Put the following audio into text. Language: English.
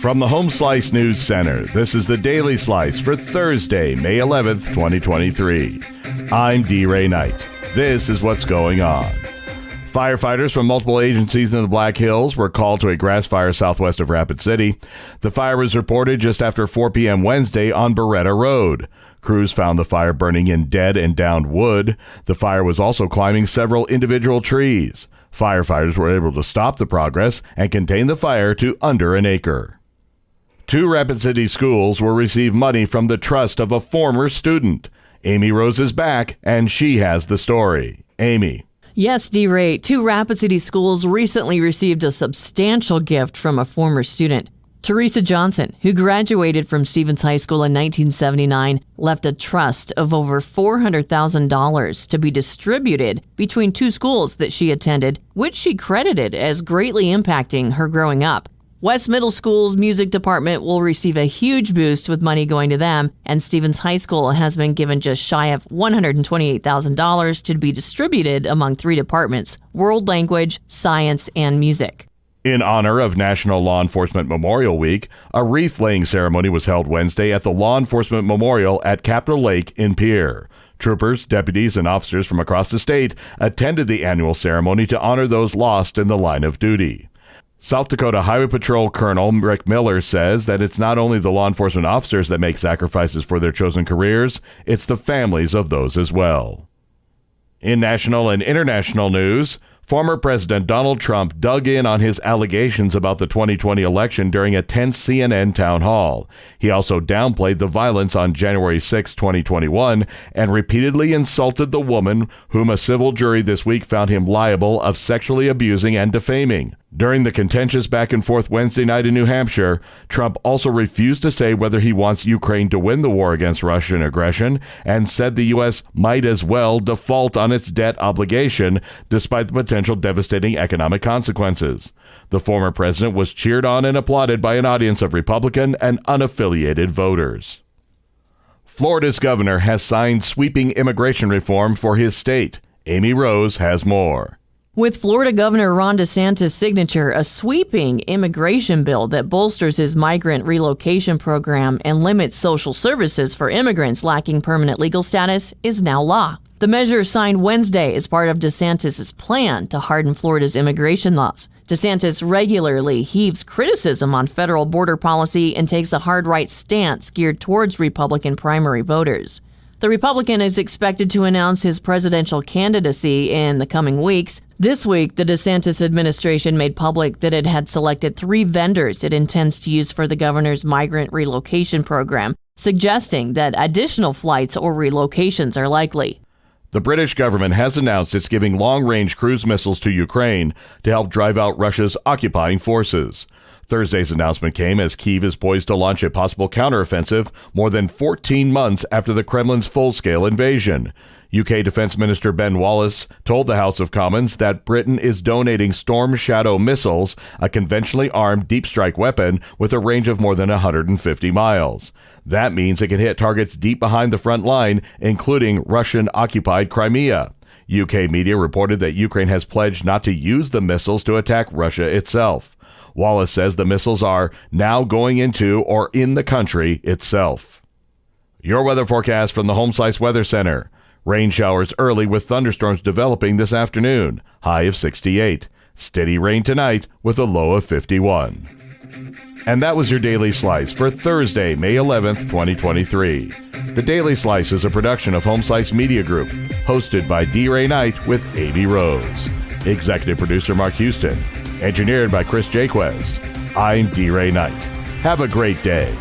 From the Home Slice News Center, this is the Daily Slice for Thursday, May 11th, 2023. I'm D. Ray Knight. This is what's going on. Firefighters from multiple agencies in the Black Hills were called to a grass fire southwest of Rapid City. The fire was reported just after 4 p.m. Wednesday on Beretta Road. Crews found the fire burning in dead and downed wood. The fire was also climbing several individual trees. Firefighters were able to stop the progress and contain the fire to under an acre. 2 Rapid City schools will receive money from the trust of a former student. Amy Rose is back, and she has the story. Amy. Yes, D-Ray. 2 Rapid City schools recently received a substantial gift from a former student. Teresa Johnson, who graduated from Stevens High School in 1979, left a trust of over $400,000 to be distributed between 2 schools that she attended, which she credited as greatly impacting her growing up. West Middle School's music department will receive a huge boost with money going to them, and Stevens High School has been given just shy of $128,000 to be distributed among 3 departments: World Language, Science, and Music. In honor of National Law Enforcement Memorial Week, a wreath-laying ceremony was held Wednesday at the Law Enforcement Memorial at Capitol Lake in Pierre. Troopers, deputies, and officers from across the state attended the annual ceremony to honor those lost in the line of duty. South Dakota Highway Patrol Colonel Rick Miller says that it's not only the law enforcement officers that make sacrifices for their chosen careers, it's the families of those as well. In national and international news, former President Donald Trump dug in on his allegations about the 2020 election during a tense CNN Townhall. He also downplayed the violence on January 6, 2021, and repeatedly insulted the woman whom a civil jury this week found him liable of sexually abusing and defaming. During the contentious back and forth Wednesday night in New Hampshire, Trump also refused to say whether he wants Ukraine to win the war against Russian aggression and said the U.S. might as well default on its debt obligation despite the potential devastating economic consequences. The former president was cheered on and applauded by an audience of Republican and unaffiliated voters. Florida's governor has signed sweeping immigration reform for his state. Amy Rose has more. With Florida Governor Ron DeSantis' signature, a sweeping immigration bill that bolsters his migrant relocation program and limits social services for immigrants lacking permanent legal status is now law. The measure signed Wednesday is part of DeSantis' plan to harden Florida's immigration laws. DeSantis regularly heaves criticism on federal border policy and takes a hard right stance geared towards Republican primary voters. The Republican is expected to announce his presidential candidacy in the coming weeks. This week, the DeSantis administration made public that it had selected 3 vendors it intends to use for the governor's migrant relocation program, suggesting that additional flights or relocations are likely. The British government has announced it's giving long-range cruise missiles to Ukraine to help drive out Russia's occupying forces. Thursday's announcement came as Kyiv is poised to launch a possible counteroffensive more than 14 months after the Kremlin's full-scale invasion. UK Defense Minister Ben Wallace told the House of Commons that Britain is donating Storm Shadow missiles, a conventionally armed deep-strike weapon with a range of more than 150 miles. That means it can hit targets deep behind the front line, including Russian-occupied Crimea. UK media reported that Ukraine has pledged not to use the missiles to attack Russia itself. Wallace says the missiles are now going into or in the country itself. Your weather forecast from the Home Slice Weather Center. Rain showers early with thunderstorms developing this afternoon, high of 68. Steady rain tonight with a low of 51. And that was your Daily Slice for Thursday, May 11th, 2023. The Daily Slice is a production of Home Slice Media Group, hosted by D. Ray Knight with Amy Rose. Executive producer Mark Houston. Engineered by Chris Jaquez. I'm D. Ray Knight. Have a great day.